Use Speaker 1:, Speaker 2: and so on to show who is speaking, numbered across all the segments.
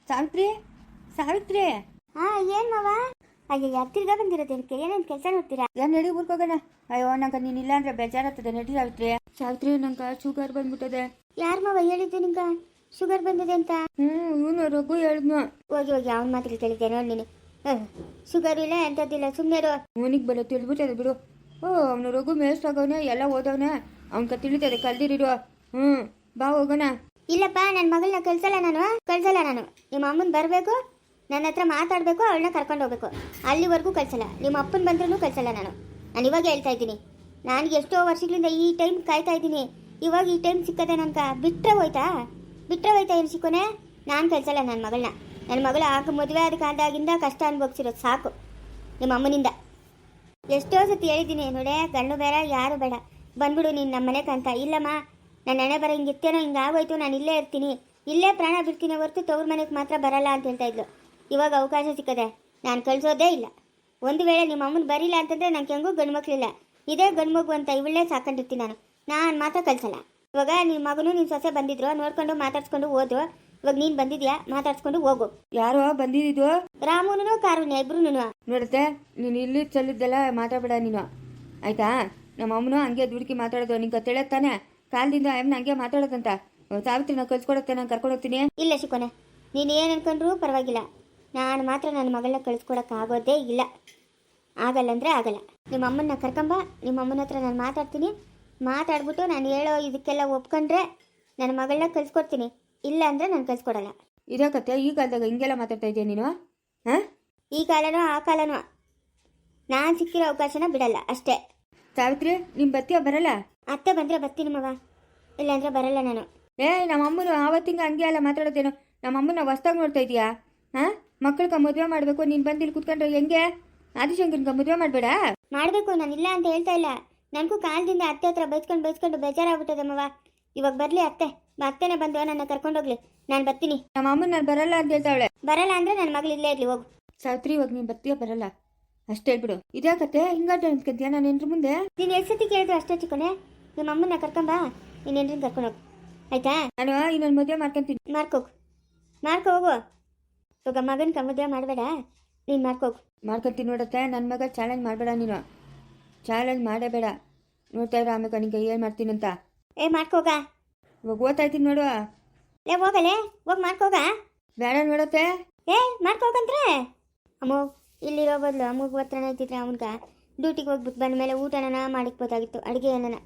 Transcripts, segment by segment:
Speaker 1: ಸಾವಿತ್ರಿ, ಸಾವಿತ್ರಿ.
Speaker 2: ಹಾ, ಏನ್ ಮಾವ? ಅಯ್ಯೋ, ತಿರ್ಗಾ ಬಂದಿರೋದೇನಕ್ಕೆ? ಏನೇನು ಕೆಲಸ ನೋಡ್ತೀರಾ?
Speaker 1: ಏನು ನಡಿ ಊರ್ಗೋಗೋಣ. ಅಯ್ಯೋ ನಂಗೆ ನೀನು ಇಲ್ಲ ಅಂದ್ರೆ ಬೇಜಾರಾಗ್ತದೆ. ನಡಿ ಸಾವಿತ್ರಿ. ಸಾವಿತ್ರಿ, ನಂಗೆ ಶುಗರ್ ಬಂದ್ಬಿಟ್ಟದೆ.
Speaker 2: ಯಾರು ಮಾವ ಹೇಳಿದ್ದು ನಿಂಗೆ ಶುಗರ್ ಬಂದಿದೆ ಅಂತ?
Speaker 1: ಇವನು ರಘು ಹೇಳಿದ್ನು.
Speaker 2: ಹೋಗಿ ಹೋಗಿ ಅವನ ಮಾತ್ರ ಕೇಳಿದ್ದೆ ನೋಡಿ ನೀನು. ಶುಗರ್ ಇಲ್ಲ ಎಂಥದ್ದಿಲ್ಲ, ಸುಮ್ಮನೆ ಇರು.
Speaker 1: ಅವನಿಗೆ ಬರೋ ತಿಳಿದ್ಬಿಟ್ಟದೆ ಬಿಡು. ಅವನು ರಘು ಮೇಷ್ಟಾಗವನೆ, ಎಲ್ಲ ಓದವನೆ. ಅವನ್ಕ ತಿಳಿತದೆ, ಕಲ್ದಿರಿರು. ಬಾ ಹೋಗೋಣ.
Speaker 2: ಇಲ್ಲಪ್ಪ, ನನ್ನ ಮಗಳನ್ನ ಕಳ್ಸಲ್ಲ ನಾನು. ನಿಮ್ಮ ಅಮ್ಮನ ಬರಬೇಕು, ನನ್ನ ಹತ್ರ ಮಾತಾಡಬೇಕು, ಅವಳನ್ನ ಕರ್ಕೊಂಡು ಹೋಗ್ಬೇಕು. ಅಲ್ಲಿವರೆಗೂ ಕಳ್ಸಲ್ಲ. ನಿಮ್ಮ ಅಪ್ಪನ ಬಂದ್ರೂ ಕಳ್ಸಲ್ಲ ನಾನು ಇವಾಗ ಹೇಳ್ತಾ ಇದ್ದೀನಿ. ನನಗೆ ಎಷ್ಟೋ ವರ್ಷಗಳಿಂದ ಈ ಟೈಮ್ ಕಾಯ್ತಾ ಇದ್ದೀನಿ. ಇವಾಗ ಈ ಟೈಮ್ ಸಿಕ್ಕದೆ ನನ್ಕ. ಬಿಟ್ಟರೆ ಹೋಯ್ತಾ ಏನು ಸಿಕ್ಕೋನೆ? ನಾನು ಕಳ್ಸಲ್ಲ ನನ್ನ ಮಗಳು ಆಗ ಮದುವೆ ಆದ ಕಾಲದಾಗಿಂದ ಕಷ್ಟ ಅನುಭವಿಸಿರೋದು ಸಾಕು ನಿಮ್ಮ ಅಮ್ಮನಿಂದ. ಎಷ್ಟೋ ಸತಿ ಹೇಳಿದ್ದೀನಿ ನೋಡೆ, ಗಂಡು ಬೇಡ ಯಾರು ಬೇಡ, ಬಂದ್ಬಿಡು ನೀನು ನಮ್ಮ ಮನೆಗೆ ಅಂತ. ಇಲ್ಲಮ್ಮ, ನನ್ನ ಹಣೆ ಬರ ಹಿಂಗಿರ್ತೇನೋ, ಹಿಂಗಾಗೋಯ್ತು, ನಾನು ಇಲ್ಲೇ ಇರ್ತೀನಿ, ಇಲ್ಲೇ ಪ್ರಾಣ ಬಿಡ್ತೀನಿ ಹೊರತು ತವ್ರ ಮನೆಗೆ ಮಾತ್ರ ಬರಲ್ಲ ಅಂತ ಹೇಳ್ತಾ ಇದ್ಲು. ಇವಾಗ ಅವಕಾಶ ಸಿಕ್ಕದೆ, ನಾನು ಕಳಿಸೋದೇ ಇಲ್ಲ. ಒಂದು ವೇಳೆ ನಿಮ್ಮ ಅಮ್ಮನ ಬರಿಲ್ಲ ಅಂತಂದರೆ ನಂಗೆ ಹೆಂಗೂ ಗಂಡು ಮಕ್ಕಳಿಲ್ಲ, ಇದೇ ಗಂಡು ಮಗು ಅಂತ ಇವಳೇ ಸಾಕೊಂಡಿರ್ತೀನಿ ನಾನು ಮಾತ್ರ ಕಳಿಸಲ್ಲ. ಇವಾಗ ನಿಮ್ಮ ಮಗನೂ ನಿನ್ನ ಸೊಸೆ ಬಂದಿದ್ರು, ನೋಡ್ಕೊಂಡು ಮಾತಾಡ್ಸ್ಕೊಂಡು ಹೋದ್ರು. ಇವಾಗ ನೀನು ಬಂದಿದ್ಯಾ, ಮಾತಾಡ್ಸ್ಕೊಂಡು ಹೋಗು.
Speaker 1: ಯಾರೋ ಬಂದಿದ್ದು?
Speaker 2: ರಾಮುನು ಕಾರುಣ್ಯ ಇಬ್ರು.
Speaker 1: ನೋಡುತ್ತೆ, ನೀನು ಇಲ್ಲಿ ಚಲ್ಲಿದ್ದೆಲ್ಲ ಮಾತಾಡಬೇಡ ನೀನು, ಆಯ್ತಾ? ನಮ್ಮ ಅಮ್ಮನೂ ಹಂಗೆ ದುಡುಕಿ ಮಾತಾಡೋದು ನಿಂಗೆ ತಿಳಿಯತ್ತಾನೆ. ಕಾಲದಿಂದ ಅಮ್ಮನ ಹಂಗೆ ಮಾತಾಡೋದಂತ. ಸಾವಿತ್ರಿನ ಕಳ್ಸ್ಕೊಡತ್ತೆ, ನಾನು ಕರ್ಕೊಂಡು ಹೋಗ್ತೀನಿ.
Speaker 2: ಇಲ್ಲ ಶಿಕೋನೆ, ನೀನು ಏನು ಅನ್ಕೊಂಡ್ರೂ ಪರವಾಗಿಲ್ಲ, ನಾನು ಮಾತ್ರ ನನ್ನ ಮಗಳನ್ನ ಕಳಿಸ್ಕೊಡೋಕ್ಕಾಗೋದೇ ಇಲ್ಲ. ಆಗಲ್ಲ ಅಂದರೆ ಆಗಲ್ಲ. ನಿಮ್ಮ ಅಮ್ಮನ್ನ ಕರ್ಕೊಂಬ, ನಿಮ್ಮ ಅಮ್ಮನ ಹತ್ರ ನಾನು ಮಾತಾಡ್ಬಿಟ್ಟು ನಾನು ಹೇಳೋ ಇದಕ್ಕೆಲ್ಲ ಒಪ್ಕೊಂಡ್ರೆ ನನ್ನ ಮಗಳನ್ನ ಕಳಿಸ್ಕೊಡ್ತೀನಿ. ಇಲ್ಲ ಅಂದರೆ ನಾನು ಕಳಿಸ್ಕೊಡಲ್ಲ.
Speaker 1: ಇದಕ್ಕತ್ತೆ ಈ ಕಾಲದಾಗ ಹಿಂಗೆಲ್ಲ ಮಾತಾಡ್ತಾ ಇದೆಯಾ ನೀನು?
Speaker 2: ಈ ಕಾಲನೋ ಆ ಕಾಲನೋ ನಾನು ಸಿಕ್ಕಿರೋ ಅವಕಾಶನ ಬಿಡಲ್ಲ ಅಷ್ಟೇ.
Speaker 1: ಸಾವಿತ್ರಿ, ನಿಮ್ಮ ಬತ್ತಿಯ ಬರಲ್ಲ?
Speaker 2: ಅತ್ತೆ ಬಂದರೆ ಬರ್ತೀನಿ ಮಗ, ಇಲ್ಲಾಂದರೆ ಬರಲ್ಲ ನಾನು.
Speaker 1: ನಮ್ಮ ಅಮ್ಮನು ಆವತ್ತಿಂಗ ಹಂಗೆ ಎಲ್ಲ ಮಾತಾಡೋದೇನು? ನಮ್ಮ ಅಮ್ಮನ ಹೊಸ್ದಾಗಿ ನೋಡ್ತಾ ಇದೀಯಾ? ಮಕ್ಕಳಿಗೆ ಮದುವೆ ಮಾಡಬೇಕು, ನೀನು ಬಂದು ಇಲ್ಲಿ ಕೂತ್ಕೊಂಡ್ರೆ ಹೆಂಗೆ? ಆದಿಶಂಕರ್ಗೆ ಮದುವೆ ಮಾಡಬೇಡ?
Speaker 2: ಮಾಡಬೇಕು, ನಾನು ಇಲ್ಲ ಅಂತ ಹೇಳ್ತಾ ಇಲ್ಲ. ನನಗೂ ಕಾಲದಿಂದ ಅತ್ತೆ ಹತ್ರ ಬೈಸ್ಕೊಂಡು ಬೇಜಾರಾಗ್ಬಿಟ್ಟದೆ ಮವ. ಇವಾಗ ಬರಲಿ ಅತ್ತೆನೇ ಬಂದು ನನ್ನ ಕರ್ಕೊಂಡೋಗ್ಲಿ, ನಾನು ಬರ್ತೀನಿ.
Speaker 1: ನಮ್ಮ ಅಮ್ಮನ ನಾನು ಬರಲ್ಲ ಅಂತ ಹೇಳ್ತಾವಳೆ.
Speaker 2: ಬರಲ್ಲ ಅಂದರೆ ನನ್ನ ಮಗಳು ಇಲ್ಲೇ ಇರಲಿ, ಹೋಗು.
Speaker 1: ಸಾವಿತ್ರಿ, ಇವಾಗ ನೀನು ಬತ್ತೀಯ ಬರಲ್ಲ ಅಷ್ಟೇ ಹೇಳ್ಬಿಡು. ಇದಾಕತ್ತೆ ಹಿಂಗಾಟ ಅನ್ಕೊಂತೀಯ ನಾನು ಏನ್ರ ಮುಂದೆ?
Speaker 2: ನೀನು ಎಷ್ಟು ಸತಿ ಕೇಳಿದ್ರು ಅಷ್ಟೇ ಚಿಕ್ಕೋನೆ. ನಿಮ್ಮ ಅಮ್ಮನ ಕರ್ಕೊಂಬ, ನೀನು ಏನ್ರಿಂದ ಕರ್ಕೊಂಡೋಗು, ಆಯ್ತಾ?
Speaker 1: ನಾನು ಇನ್ನೊಂದು ಮದುವೆ ಮಾಡ್ಕೊಂತೀನಿ.
Speaker 2: ಮಾಡ್ಕೋ ಹೋಗು. ಇವಾಗ ಮಗನ ಮದುವೆ ಮಾಡಬೇಡ, ನೀನು
Speaker 1: ಮಾಡ್ಕೊತೀನಿ. ನೋಡತ್ತೆ, ನನ್ನ ಮಗ ಚಾಲೆಂಜ್ ಮಾಡಬೇಡ, ನೀನು ಚಾಲೆಂಜ್ ಮಾಡಬೇಡ. ನೋಡ್ತಾ ಇರೋ ಆಮೇಲೆ ನಿಂಗೆ ಏನು ಮಾಡ್ತೀನಿ ಅಂತ.
Speaker 2: ಮಾಡ್ಕೋಗ.
Speaker 1: ಇವಾಗ ಓದ್ತಾ ಇದ್ದೀನಿ ನೋಡು.
Speaker 2: ಹೋಗಲೇ, ಹೋಗಿ ಮಾಡ್ಕೋಗ.
Speaker 1: ಬೇಡ ನೋಡತ್ತೆ.
Speaker 2: ಮಾಡ್ಕೋಗಂದ್ರೆ ಅಮ್ಮ ಇಲ್ಲಿರೋ ಬದಲು ಅಮ್ಮಗೆ ಹತ್ರನ ಇದ್ದಿದ್ರೆ ಅವನ್ಗೆ ಡ್ಯೂಟಿಗೆ ಹೋಗ್ಬಿಟ್ಟು ಬಂದ ಮೇಲೆ ಊಟನ ಮಾಡಿಕ್ಬೋದಾಗಿತ್ತು, ಅಡುಗೆ ಏನನ.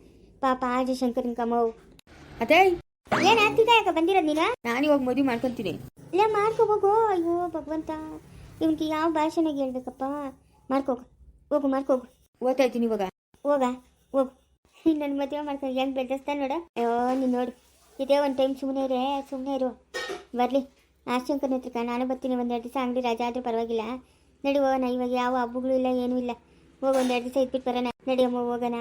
Speaker 2: ಪಾಪ ಆದಿಶಂಕರ್ನ ಕಮ್ಮವು.
Speaker 1: ಅದೇ
Speaker 2: ಏನು ಆಗ್ತಿದ್ದ ಯಾಕೆ ಬಂದಿರೋದು ನೀನು?
Speaker 1: ನಾನು ಇವಾಗ ಮದುವೆ ಮಾಡ್ಕೊತೀನಿ.
Speaker 2: ಇಲ್ಲ ಮಾಡ್ಕೋಬೋಗು. ಅಯ್ಯೋ ಭಗವಂತ, ಇವನ್ಗೆ ಯಾವ ಭಾಷೆನಾಗ ಹೇಳ್ಬೇಕಪ್ಪ. ಹೋಗು.
Speaker 1: ಓದ್ತಾ ಇದ್ದೀನಿ ಇವಾಗ.
Speaker 2: ಹೋಗು. ನನ್ನ ಮದುವೆ ಮಾಡ್ಕೊಂಡು ಹೆಂಗೆ ಬೆಳೆಸ್ತಾನೆ ನೋಡ. ಅಯ್ಯೋ ನೀನು ನೋಡು, ಇದೇ ಒಂದು ಟೈಮ್ ಸುಮ್ಮನೆ ಇರು. ಬರಲಿ ಆಶಂಕರ್ನ ಹತ್ರಕ್ಕ ನಾನು ಬರ್ತೀನಿ. ಒಂದೆರಡು ದಿವಸ ಅಂಗಡಿ ರಜಾ ಆದರೆ ಪರವಾಗಿಲ್ಲ. ನಡಿ ಹೋಗೋಣ. ಇವಾಗ ಯಾವ ಹಬ್ಬಗಳು ಇಲ್ಲ, ಏನೂ ಇಲ್ಲ. ಹೋಗಿ ಒಂದೆರಡು ದಿವಸ ಇದ್ಬಿಟ್ಟು ಬರೋಣ. ನಡಿಯಮ್ಮ ಹೋಗೋಣ.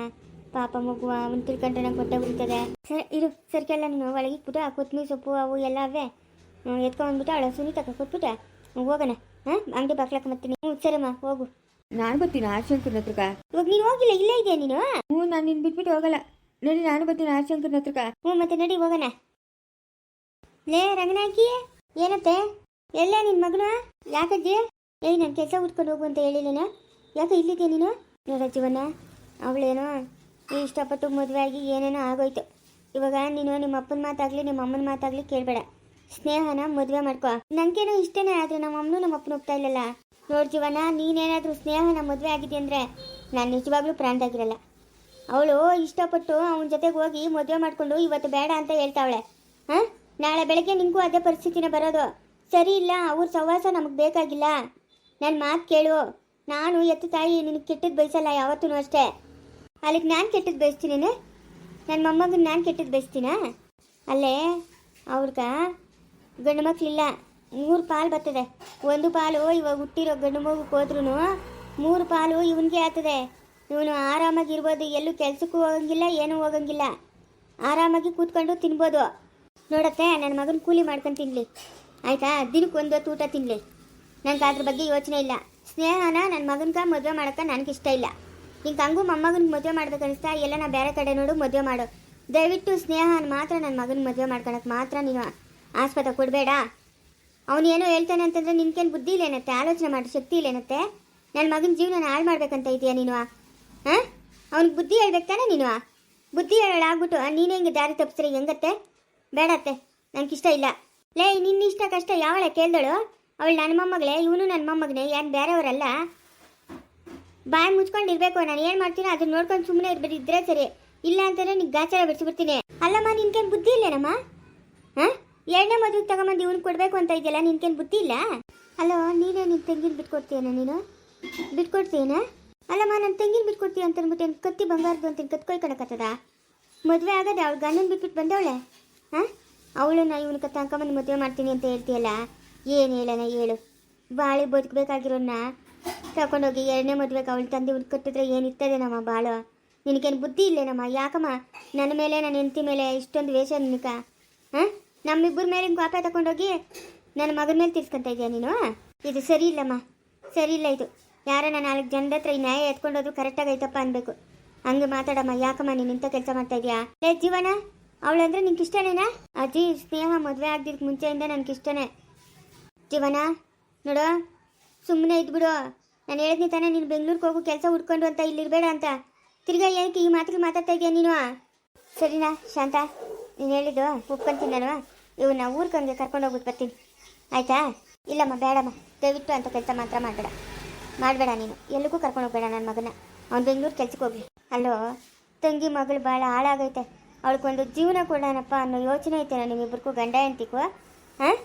Speaker 2: ಪಾಪ ಮಗು ಅವನು ತಿಳ್ಕೊಂಡ್ರೆ ನಂಗೆ ಹೊಟ್ಟೆ ಉರಿತದೆ. ಸರಿ ಸರ್ಕೆಲ್ಲ ನೀನು ಒಳಗೆ ಇಟ್ಬಿಟ್ಟು ಆ ಕೊತ್ತಂಬರಿ ಸೊಪ್ಪು ಅವು ಎಲ್ಲ ಅವೇ ಎತ್ಕೊಂಡ್ಬಿಟ್ಟು ಅವಳ ಸುನೀತಕ್ಕ ಕೊಟ್ಬಿಟ್ಟೆ ಹೋಗೋಣ. ಅಂಗಡಿ ಬಾಕ್ಲಕ್ಕ ಬರ್ತೀನಿ. ಸರಿಮ್ಮ ಹೋಗು.
Speaker 1: ನಾನು ಬರ್ತೀನಿ ಆಶಂಕರ್ನ ಹತ್ರಕ್ಕ.
Speaker 2: ಇವಾಗ ನೀನು ಹೋಗಿಲ್ಲ, ಇಲ್ಲೇ ಇದೆಯಾ ನೀನು?
Speaker 1: ನಾನು ನಿನ್ನ ಬಿಟ್ಬಿಟ್ಟು ಹೋಗಲ್ಲ. ನಡಿ, ನಾನು ಬರ್ತೀನಿ ಆಶಂಕರ್ನ ಹತ್ರಕ್ಕ.
Speaker 2: ಮತ್ತೆ ನಡಿ ಹೋಗೋಣ. ಲೇ ರಂಗನಾಕಿ, ಏನತ್ತೆ? ಎಲ್ಲ ನಿನ್ನ ಮಗನ ಯಾಕಜ್ಜಿ? ನಾನು ಕೆಲಸ ಉಟ್ಕೊಂಡು ಹೋಗು ಅಂತ ಹೇಳಿಲ್ಲೇನೋ, ಯಾಕೆ ಇಲ್ಲಿದ್ಯಾ ನೀನು? ನೋಡ ಜೀವನ, ಅವಳೇನೋ ಇಷ್ಟಪಟ್ಟು ಮದುವೆ ಆಗಿ ಏನೇನೋ ಆಗೋಯ್ತು. ಇವಾಗ ನೀನು ನಿಮ್ಮ ಅಪ್ಪನ ಮಾತಾಗಲಿ ನಿಮ್ಮ ಅಮ್ಮನ ಮಾತಾಗಲಿ ಕೇಳಬೇಡ. ಸ್ನೇಹನ ಮದುವೆ ಮಾಡ್ಕೋ. ನನಗೇನೋ ಇಷ್ಟನೇ, ಆದರೆ ನಮ್ಮ ಅಮ್ಮನೂ ನಮ್ಮ ಅಪ್ಪನ ಹೋಗ್ತಾ ಇಲ್ಲಲ್ಲ. ನೋಡು ಜೀವನ, ನೀನೇನಾದರೂ ಸ್ನೇಹನ ಮದುವೆ ಆಗಿದೆ ಅಂದರೆ ನಾನು ನಿಜವಾಗ್ಲೂ ಪ್ರಾಣದಾಗಿರಲ್ಲ. ಅವಳು ಇಷ್ಟಪಟ್ಟು ಅವನ ಜೊತೆಗೆ ಹೋಗಿ ಮದುವೆ ಮಾಡಿಕೊಂಡು ಇವತ್ತು ಬೇಡ ಅಂತ ಹೇಳ್ತಾವಳೆ. ನಾಳೆ ಬೆಳಗ್ಗೆ ನಿಂಗೂ ಅದೇ ಪರಿಸ್ಥಿತಿನ ಬರೋದು. ಸರಿ ಇಲ್ಲ, ಅವ್ರ ಸಹವಾಸ ನಮಗೆ ಬೇಕಾಗಿಲ್ಲ. ನನ್ನ ಮಾತು ಕೇಳು. ನಾನು ಎತ್ತು ತಾಯಿ ನಿನಗೆ ಕೆಟ್ಟದ್ದು ಬಯಸಲ್ಲ ಯಾವತ್ತೂ ಅಷ್ಟೇ. ಅಲ್ಲಿಗೆ ನಾನು ಕೆಟ್ಟದ್ದು ಬಯಸ್ತೀನಿ, ನನ್ನ ಮೊಮ್ಮಗನ ನಾನು ಕೆಟ್ಟದ್ದು ಬಯಸ್ತೀನ? ಅಲ್ಲೇ ಅವ್ರಿಗ ಗಂಡು ಮಕ್ಕಳಿಲ್ಲ, 3 ಪಾಲು ಬರ್ತದೆ. 1 ಪಾಲು ಇವಾಗ ಹುಟ್ಟಿರೋ ಗಂಡು ಮಗುಗೆ ಹೋದ್ರೂ 3 ಪಾಲು ಇವನಿಗೆ ಆಗ್ತದೆ. ಇವನು ಆರಾಮಾಗಿರ್ಬೋದು, ಎಲ್ಲೂ ಕೆಲ್ಸಕ್ಕೂ ಹೋಗಂಗಿಲ್ಲ, ಏನೂ ಹೋಗಂಗಿಲ್ಲ, ಆರಾಮಾಗಿ ಕೂತ್ಕೊಂಡು ತಿನ್ಬೋದು. ನೋಡತ್ತೆ, ನನ್ನ ಮಗನ ಕೂಲಿ ಮಾಡ್ಕೊಂಡು ತಿನ್ನಲಿ, ಆಯಿತಾ? ದಿನಕ್ಕೆ 1 ಹೊತ್ತು ಊಟ ತಿನ್ನಲಿ. ನನಗೆ ಅದ್ರ ಬಗ್ಗೆ ಯೋಚನೆ ಇಲ್ಲ. ಸ್ನೇಹನ ನನ್ನ ಮಗನ್ಗೆ ಮದುವೆ ಮಾಡೋಕ್ಕೆ ನನಗಿಷ್ಟ ಇಲ್ಲ. ನಿಂಗೆ ಹಂಗೂ ಮೊಮ್ಮಗನಿಗೆ ಮದುವೆ ಮಾಡ್ಬೇಕನ್ನಿಸ್ತಾ ಎಲ್ಲ ನಾ ಬೇರೆ ಕಡೆ ನೋಡು ಮದುವೆ ಮಾಡು. ದಯವಿಟ್ಟು ಸ್ನೇಹನ ಮಾತ್ರ ನನ್ನ ಮಗನ ಮದುವೆ ಮಾಡ್ಕೊಳಕ್ಕೆ ಮಾತ್ರ ನೀನು ಆಸ್ಪತ್ರೆ ಕೊಡಬೇಡ. ಅವನು ಏನೋ ಹೇಳ್ತಾನೆ ಅಂತಂದ್ರೆ ನಿನ್ಕೇನು ಬುದ್ಧಿ ಇಲ್ಲೇನತ್ತೆ, ಆಲೋಚನೆ ಮಾಡೋ ಶಕ್ತಿ ಇಲ್ಲೇನತ್ತೆ? ನನ್ನ ಮಗನ ಜೀವನ ಹಾಳು ಮಾಡ್ಬೇಕಂತ ಇದೆಯಾ ನೀನು? ಹಾಂ, ಅವ್ನಿಗೆ ಬುದ್ಧಿ ಹೇಳ್ಬೇಕು ತಾನೆ ನೀನು? ಬುದ್ಧಿ ಹೇಳಾಗ್ಬಿಟ್ಟು ನೀನೇ ಹಿಂಗೆ ದಾರಿ ತಪ್ಪಿಸ್ರೆ ಹೆಂಗತ್ತೆ? ಬೇಡತ್ತೆ, ನನಗೆ ಇಷ್ಟ ಇಲ್ಲ. ಲೇ, ನಿನ್ನ ಇಷ್ಟ ಕಷ್ಟ ಯಾವಳೆ ಕೇಳ್ದಳು? ಅವಳು ನನ್ನ ಮೊಮ್ಮಗಳೇ, ಇವನು ನನ್ನ ಮೊಮ್ಮಗನೇ, ಏನು ಬೇರೆಯವರಲ್ಲ. ಬಾಯಿ ಮುಚ್ಕೊಂಡಿರ್ಬೇಕು. ನಾನು ಏನು ಮಾಡ್ತೀನೋ ಅದನ್ನ ನೋಡ್ಕೊಂಡು ಸುಮ್ಮನೆ ಇದ್ರೆ ಸರಿ. ಇಲ್ಲ ಅಂತಂದ್ರೆ ನಿಂಗೆ ಗಾಚಾರ ಬಿಡಿಸ್ಬಿಡ್ತೀನಿ. ಅಲ್ಲಮ್ಮ, ನಿನ್ಕೇನು ಬುದ್ಧಿ ಇಲ್ಲೇನಮ್ಮ? ಹಾಂ, ಎರಡನೇ ಮದುವೆಗೆ ತಗೊಂಬಂದು ಇವ್ನು ಕೊಡಬೇಕು ಅಂತ ಇದೆಯಲ್ಲ, ನಿನ್ಕೇನು ಬುದ್ಧಿ ಇಲ್ಲ? ಅಲ್ಲೋ, ನೀನೇ ನಿನ್ನ ತಂಗಿನ ಬಿಟ್ಕೊಡ್ತೀಯನ? ನೀನು ಬಿಟ್ಕೊಡ್ತೀಯನ? ಅಲ್ಲಮ್ಮ, ನನ್ನ ತಂಗಿನ ಬಿಟ್ಕೊಡ್ತೀಯ ಅಂತ ಅಂದ್ಬಿಟ್ಟು ಏನು ಕತ್ತಿ ಬಂಗಾರದು ಅಂತ ಕತ್ಕೊಯ್ಕೊಳಕತ್ತದ? ಮದುವೆ ಆಗದೆ ಅವಳು ಗಂಡನ ಬಿಟ್ಬಿಟ್ಟು ಬಂದವಳೆ. ಹಾಂ, ಅವಳನ್ನ ಇವನು ಕತ್ತಂಕೊಂಬಂದು ಮದುವೆ ಮಾಡ್ತೀನಿ ಅಂತ ಹೇಳ್ತೀಯಲ್ಲ, ಏನು ಹೇಳೋಣ ಹೇಳು? ಬಾಳಿ ಬದುಕಬೇಕಾಗಿರೋನ್ನ ತಗೊಂಡೋಗಿ ಎರಡನೇ ಮದುವೆಗೆ ಅವಳು ತಂದು ಕಟ್ಟಿದ್ರೆ ಏನಿರ್ತದೆ ನಮ್ಮ ಬಾಳು? ನಿನಗೇನು ಬುದ್ಧಿ ಇಲ್ಲೇನಮ್ಮ? ಯಾಕಮ್ಮ ನನ್ನ ಮೇಲೆ, ನನ್ನ ಹೆಂಡತಿ ಮೇಲೆ ಇಷ್ಟೊಂದು ವೇಷ ನಿನಕ? ಹಾಂ, ನಮ್ಮಿಬ್ಬರ ಮೇಲೆ ಕಾಪೆ ತಗೊಂಡೋಗಿ ನನ್ನ ಮಗನ ಮೇಲೆ ತಿರ್ಸ್ಕೊಂತ ಇದೆಯಾ ನೀನು? ಇದು ಸರಿ ಇಲ್ಲಮ್ಮ, ಸರಿ ಇಲ್ಲ ಇದು. ಯಾರನ್ನ 4 ಜನದ ಹತ್ರ ಈ ನ್ಯಾಯ ಎತ್ಕೊಂಡೋದ್ರು ಕರೆಕ್ಟಾಗಿ ಐತಪ್ಪ ಅನ್ಬೇಕು. ಹಂಗೆ ಮಾತಾಡಮ್ಮ. ಯಾಕಮ್ಮ ನೀನು ಇಂಥ ಕೆಲಸ ಮಾಡ್ತಾ ಇದೆಯಾ? ಏ ಜೀವನ, ಅವಳಂದ್ರೆ ನಿನ್ಗೆ ಇಷ್ಟನೇನಾ? ಅಜ್ಜಿ, ಸ್ನೇಹ ಮದುವೆ ಆಗ್ದಿದ್ದಕ್ಕೆ ಮುಂಚೆಯಿಂದ ನನಗೆ ಇಷ್ಟನೇ. ಜೀವನ ನೋಡು, ಸುಮ್ಮನೆ ಇದ್ಬಿಡು. ನಾನು ಹೇಳಿದ್ನಿ ತಾನೇ ನೀನು ಬೆಂಗಳೂರಿಗೆ ಹೋಗು ಕೆಲಸ ಹುಡ್ಕೊಂಡು ಅಂತ, ಇಲ್ಲಿರಬೇಡ ಅಂತ. ತಿರ್ಗಾ ಏನಕ್ಕೆ ಈ ಮಾತುಗಳು ಮಾತಾಡ್ತಾ ಇದೆಯಾ ನೀನು? ಸರಿನಾ ಶಾಂತ, ನೀನು ಹೇಳಿದ್ದು ಒಪ್ಕೊಂತೀನಿ ನಾನು. ಇವನ್ನ ಊರಿಗೆ ಹಂಗೆ ಕರ್ಕೊಂಡು ಹೋಗ್ಬಿಟ್ಟು ಬರ್ತೀನಿ, ಆಯಿತಾ? ಇಲ್ಲಮ್ಮ, ಬೇಡಮ್ಮ, ದಯವಿಟ್ಟು ಅಂತ ಕೆಲಸ ಮಾತ್ರ ಮಾಡಬೇಡ ನೀನು. ಎಲ್ಲಿಗೂ ಕರ್ಕೊಂಡು ಹೋಗ್ಬೇಡ ನನ್ನ ಮಗನ. ಅವ್ನು ಬೆಂಗಳೂರು ಕೆಲ್ಸಕ್ಕೆ ಹೋಗ್ಲಿ. ಅಲ್ಲೋ, ತಂಗಿ ಮಗಳು ಭಾಳ ಹಾಳಾಗೈತೆ. ಅವಳಿಗೊಂದು ಜೀವನ ಕೊಡೋಣಪ್ಪ ಅನ್ನೋ ಯೋಚನೆ ಐತೆ ನಿಮ್ಮಿಬ್ಬರಿಗೂ, ಗಂಡ ಹೆಂಡ್ತಿಗೂ. ಹಾಂ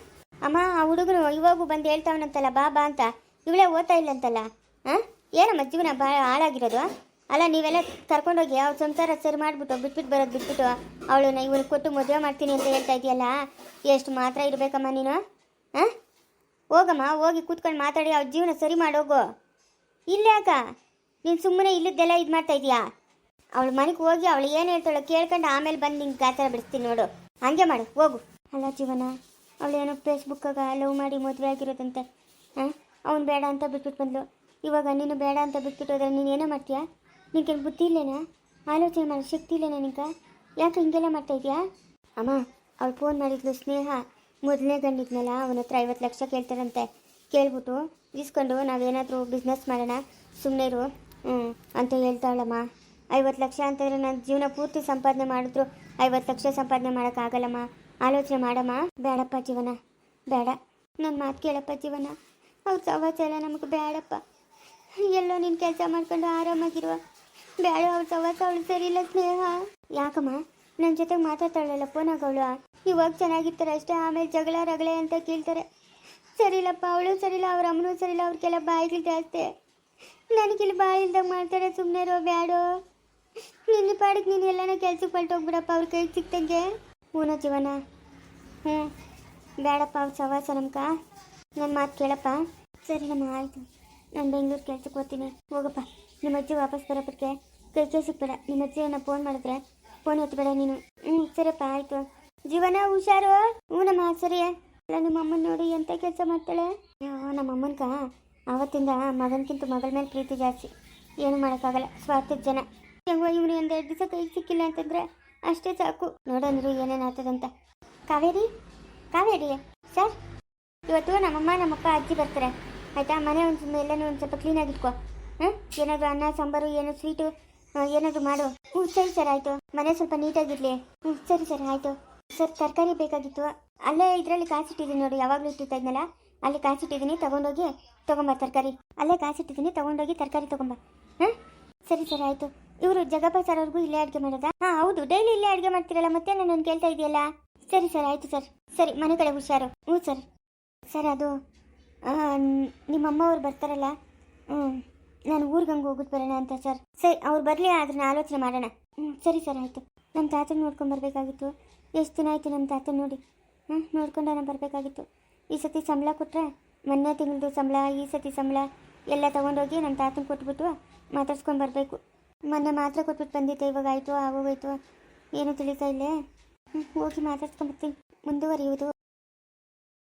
Speaker 2: ಅಮ್ಮ, ಆ ಹುಡುಗರು ಇವಾಗೂ ಬಂದು ಹೇಳ್ತಾವನಂತಲ್ಲ ಬಾ ಅಂತ, ಇವಳೇ ಓದ್ತಾ ಇಲ್ಲ ಅಂತಲ್ಲ. ಹಾಂ, ಏನಮ್ಮ ಜೀವನ ಭಾಳ ಹಾಳಾಗಿರೋದು? ಅಲ್ಲ, ನೀವೆಲ್ಲ ಕರ್ಕೊಂಡೋಗಿ ಅವ್ರ ಸಂಸಾರ ಸರಿ ಮಾಡಿಬಿಟ್ಟು ಬಿಟ್ಬಿಟ್ಟು ಅವಳನ್ನ ಇವನು ಕೊಟ್ಟು ಮದುವೆ ಮಾಡ್ತೀನಿ ಅಂತ ಹೇಳ್ತಾ ಇದೆಯಲ್ಲ, ಎಷ್ಟು ಮಾತ್ರ ಇರಬೇಕಮ್ಮ ನೀನು? ಹಾಂ, ಹೋಗಮ್ಮ, ಹೋಗಿ ಕೂತ್ಕೊಂಡು ಮಾತಾಡಿ ಅವ್ರ ಜೀವನ ಸರಿ ಮಾಡೋಗು. ಇಲ್ಲೇ ಯಾಕ ನೀನು ಸುಮ್ಮನೆ ಇಲ್ಲದ್ದೆಲ್ಲ ಇದು ಮಾಡ್ತಾ ಇದೀಯಾ? ಅವಳ ಮನೆಗೆ ಹೋಗಿ ಅವಳು ಏನು ಹೇಳ್ತಾಳೋ ಕೇಳ್ಕೊಂಡು ಆಮೇಲೆ ಬಂದು ನಿಂಗೆ ಗಾಚಾರ ಬಿಡಿಸ್ತೀನಿ ನೋಡು. ಹಂಗೆ ಮಾಡು, ಹೋಗು. ಅಲ್ಲ ಜೀವನ, ಅವಳೇನೋ ಫೇಸ್ಬುಕ್ಕಾಗ ಲವ್ ಮಾಡಿ ಮದುವೆ ಆಗಿರೋದಂತೆ. ಹಾಂ, ಅವ್ನು ಬೇಡ ಅಂತ ಬಿಟ್ಬಿಟ್ಟು ಬಂದ್ಲು. ಇವಾಗ ನೀನು ಬೇಡ ಅಂತ ಬಿಟ್ಬಿಟ್ಟು ಹೋದ್ರೆ ನೀನು ಏನೋ ಮಾಡ್ತೀಯಾ? ನಿನಗೇನು ಬುದ್ಧಿ ಇಲ್ಲೇನಾ? ಆಲೋಚನೆ ಮಾಡೋ ಶಕ್ತಿ ಇಲ್ಲೇನಾ ನಿಂಗೆ? ಯಾಕೆ ಹಿಂಗೆಲ್ಲ ಮಾಡ್ತಾ ಇದೆಯಾ? ಅಮ್ಮ, ಅವಳು ಫೋನ್ ಮಾಡಿದ್ಲು ಸ್ನೇಹ, ಮೊದಲನೇ ಗಂಡಿದ್ನಲ್ಲ, ಅವನ ಹತ್ರ 50 ಲಕ್ಷ ಕೇಳ್ತಾರಂತೆ. ಕೇಳ್ಬಿಟ್ಟು ಇಸ್ಕೊಂಡು ನಾವೇನಾದರೂ ಬಿಸ್ನೆಸ್ ಮಾಡೋಣ, ಸುಮ್ಮನೆ ಇರು ಅಂತ ಹೇಳ್ತಾವಳಮ್ಮ. 50 ಲಕ್ಷ ಅಂತಂದರೆ ನನ್ನ ಜೀವನ ಪೂರ್ತಿ ಸಂಪಾದನೆ ಮಾಡಿದ್ರು 50 ಲಕ್ಷ ಸಂಪಾದನೆ ಮಾಡೋಕ್ಕಾಗಲ್ಲಮ್ಮ. ಆಲೋಚನೆ ಮಾಡಮ್ಮ. ಬೇಡಪ್ಪ ಜೀವನ, ಬೇಡ. ನನ್ನ ಮಾತು ಕೇಳಪ್ಪ ಜೀವನ. ಅವ್ರ ಸವಾಸ ನಮಗೆ ಬೇಡಪ್ಪ. ಎಲ್ಲೋ ನೀನು ಕೆಲಸ ಮಾಡ್ಕೊಂಡು ಆರಾಮಾಗಿರುವ. ಬೇಡ, ಅವ್ರ ಸವಾಸ ಅವಳು ಸರಿ ಇಲ್ಲ ಸ್ನೇಹ. ಯಾಕಮ್ಮ ನನ್ನ ಜೊತೆ ಮಾತಾಡ್ತಾಳಲ್ಲ ಫೋನಾಗ ಅವಳು? ಇವಾಗ ಚೆನ್ನಾಗಿರ್ತಾರೆ ಅಷ್ಟೇ, ಆಮೇಲೆ ಜಗಳ ರಗಳೆ ಅಂತ ಕೇಳ್ತಾರೆ. ಸರಿಲ್ಲಪ್ಪ, ಅವಳು ಸರಿಲ್ಲ, ಅವ್ರ ಅಮ್ಮನೂ ಸರಿಲ್ಲ, ಅವ್ರಿಗೆಲ್ಲ ಬಾಯಿಗಳು ಜಾಸ್ತಿ. ನನಗಿಲ್ಲಿ ಬಾಯಿ ಇಲ್ದಾಗ ಮಾಡ್ತಾರೆ. ಸುಮ್ಮನೆ ಇರೋ, ಬೇಡೋ. ನಿನ್ನ ಪಾಡಿಗೆ ನೀನು ಎಲ್ಲನ ಕೆಲ್ಸಕ್ಕೆ ಹೊರಟೋಗ್ಬಿಡಪ್ಪ ಅವ್ರ ಕೈಗೆ ಸಿಕ್ತಂಗೆ. ಹೂನ ಜೀವನ, ಬೇಡಪ್ಪ ಅವ್ರ ಸವಾಸ ನಮ್ಕ. ನನ್ನ ಮಾತು ಕೇಳಪ್ಪ. ಸರಿ ನಮ್ಮ, ಆಯಿತು. ನಾನು ಬೆಂಗಳೂರು ಕೆಲ್ಸಕ್ಕೆ ಹೋಗ್ತೀನಿ. ಹೋಗಪ್ಪ. ನಿಮ್ಮ ಅಜ್ಜಿ ವಾಪಸ್ ಬರೋದಕ್ಕೆ ಕೈ ಸಿಕ್ಬೇಡ. ನಿಮ್ಮ ಅಜ್ಜಿಯನ್ನು ಫೋನ್ ಮಾಡಿದ್ರೆ ಫೋನ್ ಎತ್ತಬೇಡ ನೀನು. ಸರಿಯಪ್ಪ, ಆಯಿತು. ಜೀವನ ಹುಷಾರು. ನಮ್ಮ ಸರಿ. ಅಲ್ಲ, ನಿಮ್ಮ ಅಮ್ಮನ ನೋಡಿ ಎಂಥ ಕೆಲಸ ಮಾಡ್ತಾಳೆ. ನಮ್ಮ ಅಮ್ಮನ್ಕ ಆವತ್ತಿಂದ ಮಗನಕ್ಕಿಂತ ಮಗಳ ಮೇಲೆ ಪ್ರೀತಿ ಜಾಸ್ತಿ. ಏನು ಮಾಡೋಕ್ಕಾಗಲ್ಲ, ಸ್ವಾರ್ಥದ ಜನ. ಹೆಂಗೋ ಇವನು ಒಂದು 2 ದಿವಸ ಕೈಗೆ ಸಿಕ್ಕಿಲ್ಲ ಅಂತಂದರೆ ಅಷ್ಟೇ ಸಾಕು. ನೋಡೋಣ ಏನೇನು ಆಗ್ತದಂತ. ಕಾವೇರಿ ಸರ್, ಇವತ್ತು ನಮ್ಮಮ್ಮ ನಮ್ಮಪ್ಪ ಅಜ್ಜಿ ಬರ್ತಾರೆ, ಆಯಿತಾ? ಮನೆ ಎಲ್ಲನೂ ಒಂದು ಸ್ವಲ್ಪ ಕ್ಲೀನಾಗಿಟ್ಕೋ. ಏನಾದರೂ ಅನ್ನ ಸಾಂಬಾರು, ಏನೋ ಸ್ವೀಟು ಏನಾದರೂ ಮಾಡು. ಸರಿ ಸರ್, ಆಯಿತು. ಮನೆ ಸ್ವಲ್ಪ ನೀಟಾಗಿರಲಿ. ಸರಿ ಸರ್, ಆಯಿತು. ಸರ್, ತರಕಾರಿ ಬೇಕಾಗಿತ್ತು. ಅಲ್ಲೇ ಇದರಲ್ಲಿ ಕಾಸಿಟ್ಟಿದ್ದೀನಿ ನೋಡಿ, ಯಾವಾಗಲೂ ಇಟ್ಟಿರ್ತಾ ಇದ್ನಲ್ಲ, ಅಲ್ಲಿ ಕಾಸಿಟ್ಟಿದ್ದೀನಿ, ತೊಗೊಂಬ ತರಕಾರಿ. ಅಲ್ಲೇ ಕಾಸಿಟ್ಟಿದ್ದೀನಿ, ತೊಗೊಂಡೋಗಿ ತರಕಾರಿ ತೊಗೊಂಬ. ಸರಿ ಸರ್, ಆಯಿತು. ಇವರು ಜಗಪ್ಪ ಸರ್ ಅವ್ರಿಗೂ ಇಲ್ಲೇ ಅಡುಗೆ ಮಾಡೋದಾ? ಹೌದು, ಡೈಲಿ ಇಲ್ಲೇ ಅಡುಗೆ ಮಾಡ್ತಿರಲ್ಲ, ಮತ್ತೆ ನಾನು ಕೇಳ್ತಾ ಇದೆಯಲ್ಲ. ಸರಿ ಸರ್, ಆಯಿತು ಸರ್. ಸರಿ, ಮನೆ ಕಡೆ ಹುಷಾರು. ಸರ್. ಸರ್, ಅದು ನಿಮ್ಮಮ್ಮ ಅವ್ರು ಬರ್ತಾರಲ್ಲ, ನಾನು ಊರಿಗೆ ಹಂಗೆ ಹೋಗ್ಬಿಟ್ಟು ಬರೋಣ ಅಂತ ಸರ್. ಸರಿ, ಅವ್ರು ಬರಲಿ, ಅದನ್ನ ಆಲೋಚನೆ ಮಾಡೋಣ. ಸರಿ ಸರ್, ಆಯಿತು. ನಮ್ಮ ತಾತನ ನೋಡ್ಕೊಂಬರ್ಬೇಕಾಗಿತ್ತು. ಎಷ್ಟು ದಿನ ಆಯಿತು ನಮ್ಮ ತಾತನ ನೋಡಿ. ನೋಡ್ಕೊಂಡು ನಾನು ಬರಬೇಕಾಗಿತ್ತು. ಈ ಸತಿ ಸಂಬಳ ಕೊಟ್ಟರೆ, ಮೊನ್ನೆ ತಿಂಗಳದು ಸಂಬಳ, ಈ ಸತಿ ಸಂಬಳ ಎಲ್ಲ ತೊಗೊಂಡೋಗಿ ನಮ್ಮ ತಾತನ ಕೊಟ್ಬಿಟ್ಟು ಮಾತಾಡ್ಸ್ಕೊಂಡು ಬರಬೇಕು. ಮೊನ್ನೆ ಮಾತ್ರ ಕೊಟ್ಬಿಟ್ಟು ಬಂದಿದ್ದೆ, ಇವಾಗ ಆಯಿತು ಆಗೋಗೋಯ್ತು, ಏನೂ ತಿಳಿತಾ ಇಲ್ಲೇ. ಹೋಗಿ ಮಾತಾಡ್ಸ್ಕೊಂಬರ್ತೀನಿ. ಮುಂದುವರಿಯುವುದು